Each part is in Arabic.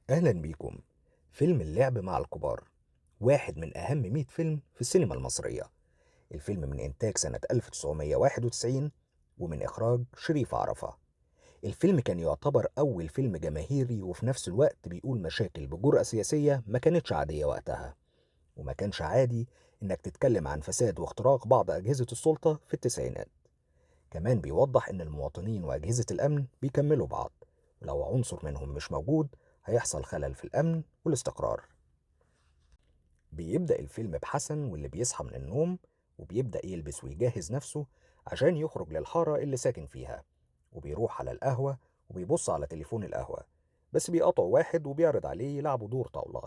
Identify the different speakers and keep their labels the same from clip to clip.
Speaker 1: أهلا بيكم. فيلم اللعب مع الكبار واحد من أهم 100 فيلم في السينما المصرية. الفيلم من إنتاج سنة 1991 ومن إخراج شريف عرفة. الفيلم كان يعتبر أول فيلم جماهيري وفي نفس الوقت بيقول مشاكل بجرأة سياسية ما كانتش عادية وقتها. وما كانش عادي إنك تتكلم عن فساد واختراق بعض أجهزة السلطة في التسعينات. كمان بيوضح إن المواطنين وأجهزة الأمن بيكملوا بعض، ولو عنصر منهم مش موجود هيحصل خلل في الأمن والاستقرار. بيبدأ الفيلم بحسن واللي بيصحى من النوم وبيبدأ يلبس ويجهز نفسه عشان يخرج للحارة اللي ساكن فيها، وبيروح على القهوة وبيبص على تليفون القهوة، بس بيقطع واحد وبيعرض عليه يلعبوا دور طاولة.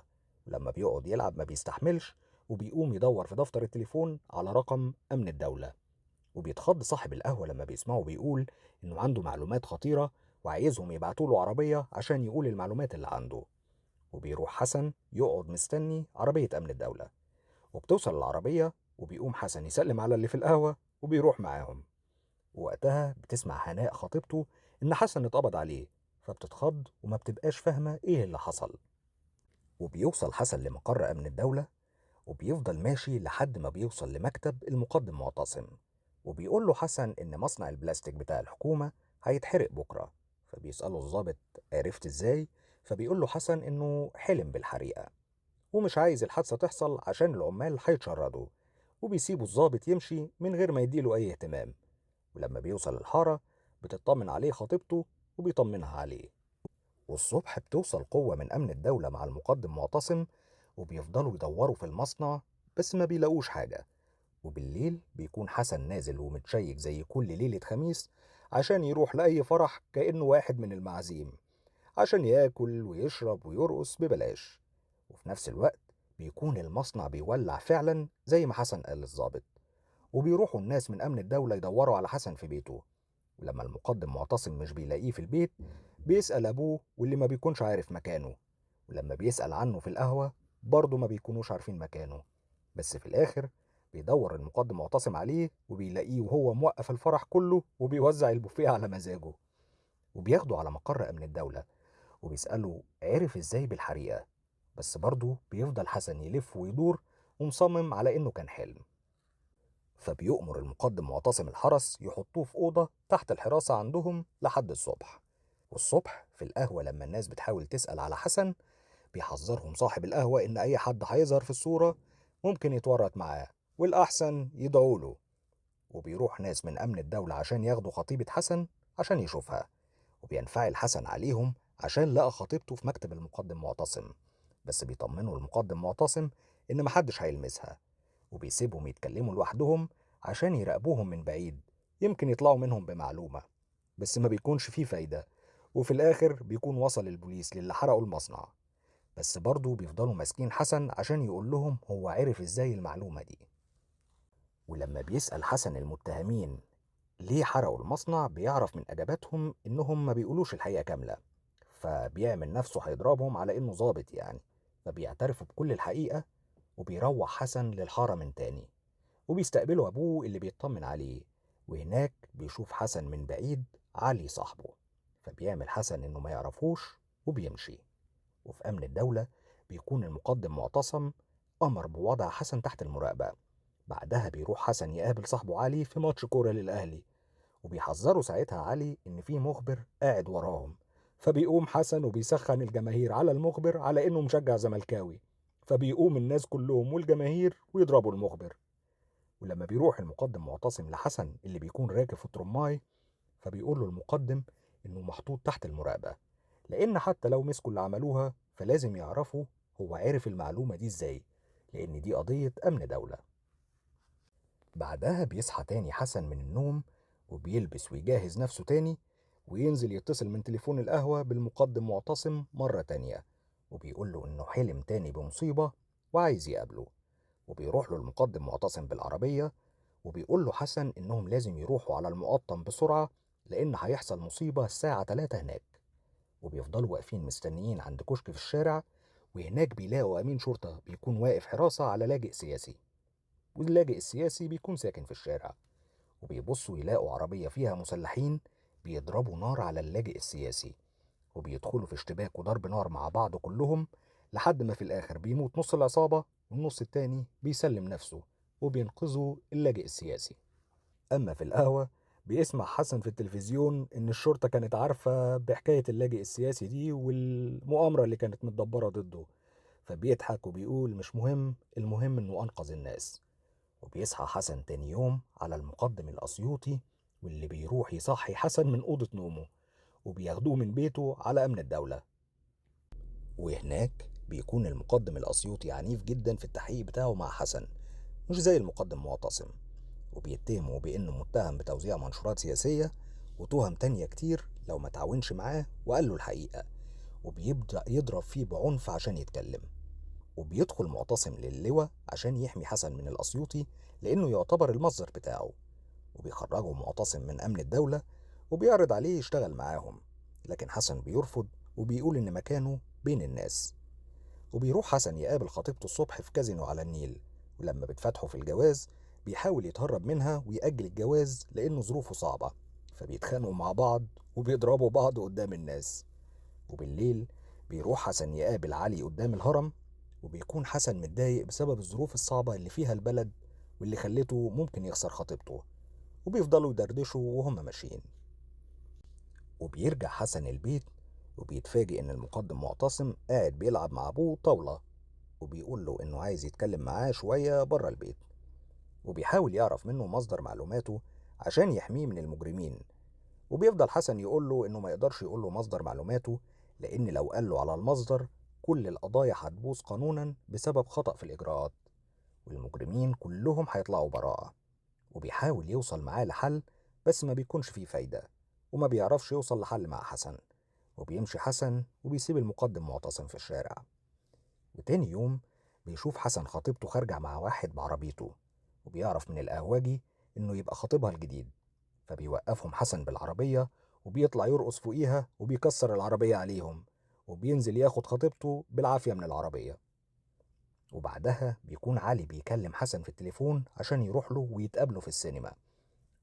Speaker 1: ولما بيقعد يلعب ما بيستحملش وبيقوم يدور في دفتر التليفون على رقم أمن الدولة. وبيتخض صاحب القهوة لما بيسمعه بيقول إنه عنده معلومات خطيرة وعايزهم يبعتوا له عربية عشان يقول المعلومات اللي عنده. وبيروح حسن يقعد مستني عربية أمن الدولة، وبتوصل العربية وبيقوم حسن يسلم على اللي في القهوة وبيروح معاهم. ووقتها بتسمع هناء خطيبته إن حسن اتقبض عليه، فبتتخض وما بتبقاش فاهمة إيه اللي حصل. وبيوصل حسن لمقر أمن الدولة وبيفضل ماشي لحد ما بيوصل لمكتب المقدم معتصم، وبيقول له حسن إن مصنع البلاستيك بتاع الحكومة هيتحرق بكرة. فبيسأله الضابط عرفت إزاي؟ فبيقول له حسن إنه حلم بالحريقة ومش عايز الحادثة تحصل عشان العمال هيتشردوا، وبيسيبوا الضابط يمشي من غير ما يديله أي اهتمام. ولما بيوصل الحارة بتطمن عليه خطيبته وبيطمنها عليه. والصبح بتوصل قوة من أمن الدولة مع المقدم معتصم وبيفضلوا يدوروا في المصنع بس ما بيلاقوش حاجة. وبالليل بيكون حسن نازل ومتشيك زي كل ليلة خميس عشان يروح لأي فرح كأنه واحد من المعازيم، عشان ياكل ويشرب ويرقص ببلاش. وفي نفس الوقت بيكون المصنع بيولع فعلا زي ما حسن قال للظابط. وبيروحوا الناس من أمن الدولة يدوروا على حسن في بيته. ولما المقدم معتصم مش بيلاقيه في البيت بيسأل أبوه واللي ما بيكونش عارف مكانه. ولما بيسأل عنه في القهوة برضه ما بيكونوش عارفين مكانه. بس في الآخر بيدور المقدم معتصم عليه وبيلاقيه وهو موقف الفرح كله وبيوزع البوفيه على مزاجه. وبياخده على مقر أمن الدولة وبيسأله عرف إزاي بالحريقة، بس برضه بيفضل حسن يلف ويدور ومصمم على إنه كان حلم. فبيؤمر المقدم معتصم الحرس يحطوه في أوضة تحت الحراسة عندهم لحد الصبح. والصبح في القهوة لما الناس بتحاول تسأل على حسن بيحذرهم صاحب القهوة إن أي حد هيظهر في الصورة ممكن يتورط معاه والأحسن يدعوا له. وبيروح ناس من أمن الدولة عشان ياخدوا خطيبة حسن عشان يشوفها، وبينفعل حسن عليهم عشان لقى خطيبته في مكتب المقدم معتصم. بس بيطمنوا المقدم معتصم إن محدش هيلمسها، وبيسيبهم يتكلموا لوحدهم عشان يراقبوهم من بعيد يمكن يطلعوا منهم بمعلومة. بس ما بيكونش فيه فايدة، وفي الآخر بيكون وصل البوليس للي حرقوا المصنع. بس برضه بيفضلوا ماسكين حسن عشان يقول لهم هو عرف ازاي المعلومة دي. ولما بيسأل حسن المتهمين ليه حرقوا المصنع بيعرف من أجاباتهم إنهم ما بيقولوش الحقيقة كاملة، فبيعمل نفسه هيضربهم على إنه ظابط يعني. فبيعترفوا بكل الحقيقة وبيروح حسن للحارة من تاني، وبيستقبله أبوه اللي بيطمن عليه. وهناك بيشوف حسن من بعيد علي صاحبه، فبيعمل حسن إنه ما يعرفوش وبيمشي. وفي أمن الدولة بيكون المقدم معتصم أمر بوضع حسن تحت المراقبة. بعدها بيروح حسن يقابل صاحبه علي في ماتش كورة للأهلي، وبيحذروا ساعتها علي إن في مخبر قاعد وراهم. فبيقوم حسن وبيسخن الجماهير على المخبر على إنه مشجع زملكاوي، فبيقوم الناس كلهم والجماهير ويضربوا المخبر. ولما بيروح المقدم معتصم لحسن اللي بيكون راكب في الترماي فبيقول له المقدم إنه محطوط تحت المراقبة، لأن حتى لو مسكوا اللي عملوها فلازم يعرفوا هو عرف المعلومة دي إزاي، لأن دي قضية أمن دولة. بعدها بيصحى تاني حسن من النوم وبيلبس ويجهز نفسه تاني وينزل يتصل من تليفون القهوة بالمقدم معتصم مرة تانية، وبيقول له إنه حلم تاني بمصيبة وعايز يقابله. وبيروح له المقدم معتصم بالعربية وبيقول له حسن إنهم لازم يروحوا على المقطم بسرعة لأن هيحصل مصيبة الساعة 3 هناك. وبيفضلوا واقفين مستنيين عند كشك في الشارع، وهناك بيلاقوا أمين شرطة بيكون واقف حراسة على لاجئ سياسي، واللاجئ السياسي بيكون ساكن في الشارع. وبيبصوا يلاقوا عربية فيها مسلحين بيضربوا نار على اللاجئ السياسي، وبيدخلوا في اشتباك وضرب نار مع بعض كلهم، لحد ما في الآخر بيموت نص العصابة والنص التاني بيسلم نفسه وبينقذوا اللاجئ السياسي. أما في القهوة، بيسمع حسن في التلفزيون إن الشرطة كانت عارفة بحكاية اللاجئ السياسي دي والمؤامرة اللي كانت متدبرة ضده، فبيضحك وبيقول مش مهم، المهم إنه أنقذ الناس. وبيصحى حسن تاني يوم على المقدم الأسيوطي، واللي بيروح يصحي حسن من أوضة نومه وبياخدوه من بيته على أمن الدولة. وهناك بيكون المقدم الأسيوطي عنيف جدا في التحقيق بتاعه مع حسن، مش زي المقدم معتصم، وبيتهمه بإنه متهم بتوزيع منشورات سياسية وتهم تانية كتير لو ما تعاونش معاه وقال له الحقيقة، وبيبدأ يضرب فيه بعنف عشان يتكلم. وبيدخل معتصم للواء عشان يحمي حسن من الأسيوطي لأنه يعتبر المصدر بتاعه، وبيخرجوا معتصم من أمن الدولة وبيعرض عليه يشتغل معاهم، لكن حسن بيرفض وبيقول إن مكانه بين الناس. وبيروح حسن يقابل خطيبته الصبح في كازينو على النيل، ولما بتفتحه في الجواز بيحاول يتهرب منها ويأجل الجواز لأنه ظروفه صعبة، فبيتخانقوا مع بعض وبيضربوا بعض قدام الناس. وبالليل بيروح حسن يقابل علي قدام الهرم، وبيكون حسن متضايق بسبب الظروف الصعبة اللي فيها البلد واللي خلته ممكن يخسر خطيبته، وبيفضلوا يدردشوا وهم ماشيين. وبيرجع حسن البيت وبيتفاجئ إن المقدم معتصم قاعد بيلعب مع أبوه طاولة، وبيقول له إنه عايز يتكلم معاه شوية بره البيت، وبيحاول يعرف منه مصدر معلوماته عشان يحميه من المجرمين. وبيفضل حسن يقول له إنه ما يقدرش يقول له مصدر معلوماته، لأن لو قال له على المصدر كل القضايا هتبوظ قانونا بسبب خطأ في الإجراءات، والمجرمين كلهم هيطلعوا براءة. وبيحاول يوصل معاه لحل بس ما بيكونش فيه فايدة، وما بيعرفش يوصل لحل مع حسن، وبيمشي حسن وبيسيب المقدم معتصم في الشارع. وتاني يوم بيشوف حسن خطيبته خارجة مع واحد بعربيته، وبيعرف من القهوجي إنه يبقى خطيبها الجديد، فبيوقفهم حسن بالعربية وبيطلع يرقص فوقيها وبيكسر العربية عليهم، وبينزل ياخد خطيبته بالعافية من العربية. وبعدها بيكون علي بيكلم حسن في التليفون عشان يروح له ويتقابلوا في السينما،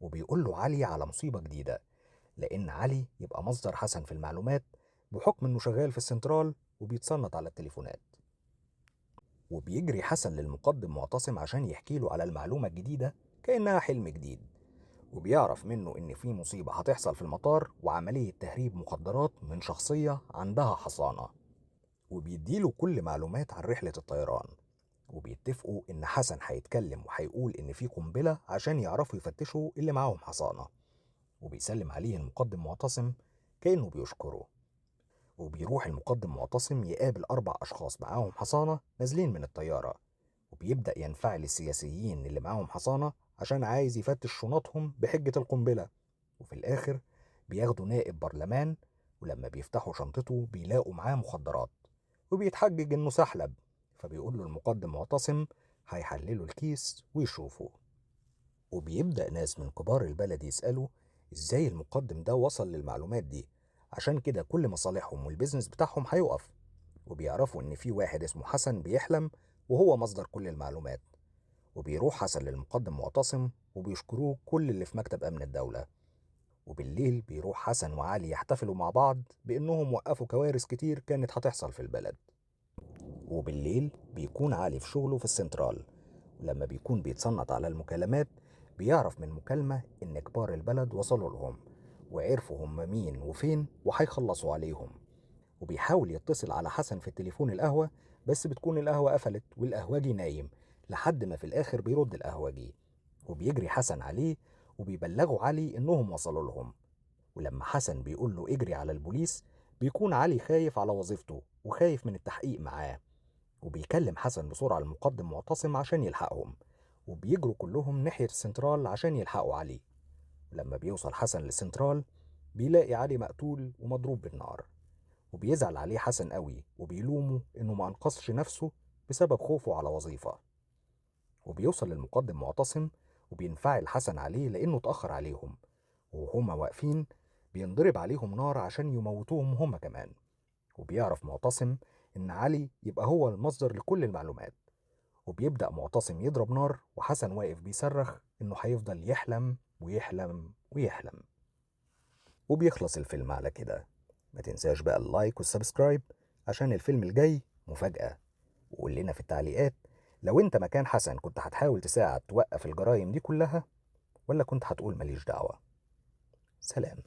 Speaker 1: وبيقول له علي على مصيبة جديدة، لأن علي يبقى مصدر حسن في المعلومات بحكم إنه شغال في السنترال وبيتصنت على التليفونات. وبيجري حسن للمقدم معتصم عشان يحكي له على المعلومة الجديدة كأنها حلم جديد، وبيعرف منه إن في مصيبة هتحصل في المطار وعملية تهريب مخدرات من شخصية عندها حصانة، وبيديله كل معلومات عن رحلة الطيران. وبيتفقوا إن حسن هيتكلم وهيقول إن في قنبلة عشان يعرفوا يفتشوا اللي معاهم حصانة، وبيسلم عليه المقدم معتصم كأنه بيشكره. وبيروح المقدم معتصم يقابل 4 أشخاص معاهم حصانة نازلين من الطيارة، وبيبدأ ينفعل السياسيين اللي معاهم حصانة عشان عايز يفتش شنطهم بحجة القنبلة. وفي الآخر بياخدوا نائب برلمان، ولما بيفتحوا شنطته بيلاقوا معاه مخدرات، وبيتحجج إنه سحلب، فبيقول له المقدم معتصم هيحللوا الكيس ويشوفوا. وبيبدأ ناس من كبار البلد يسألوا إزاي المقدم ده وصل للمعلومات دي، عشان كده كل مصالحهم والبيزنس بتاعهم هيقف. وبيعرفوا إن في واحد اسمه حسن بيحلم وهو مصدر كل المعلومات. وبيروح حسن للمقدم معتصم وبيشكروه كل اللي في مكتب أمن الدولة. وبالليل بيروح حسن وعلي يحتفلوا مع بعض بإنهم وقفوا كوارث كتير كانت هتحصل في البلد. وبالليل بيكون علي في شغله في السنترال، ولما بيكون بيتصنت على المكالمات بيعرف من مكالمة إن كبار البلد وصلوا لهم وعرفوا هم مين وفين وهيخلصوا عليهم. وبيحاول يتصل على حسن في التليفون القهوة، بس بتكون القهوة قفلت والقهوجي نايم، لحد ما في الآخر بيرد القهوجي، وبيجري حسن عليه وبيبلغوا علي إنهم وصلوا لهم. ولما حسن بيقول له اجري على البوليس، بيكون علي خايف على وظيفته وخايف من التحقيق معاه، وبيكلم حسن بسرعة المقدم معتصم عشان يلحقهم، وبيجروا كلهم ناحية السنترال عشان يلحقوا علي. ولما بيوصل حسن للسنترال بيلاقي علي مقتول ومضروب بالنار، وبيزعل عليه حسن قوي وبيلومه إنه ما أنقذش نفسه بسبب خوفه على وظيفة. وبيوصل للمقدم معتصم وبينفعل حسن عليه لأنه اتأخر عليهم، وهما واقفين بينضرب عليهم نار عشان يموتوهم هما كمان. وبيعرف معتصم إن علي يبقى هو المصدر لكل المعلومات، وبيبدأ معتصم يضرب نار وحسن واقف بيصرخ إنه هيفضل يحلم ويحلم ويحلم. وبيخلص الفيلم على كده. ما تنساش بقى اللايك والسبسكرايب عشان الفيلم الجاي مفاجأة. وقول لنا في التعليقات لو انت مكان حسن كنت هتحاول تساعد توقف الجرائم دي كلها، ولا كنت هتقول ماليش دعوة. سلام.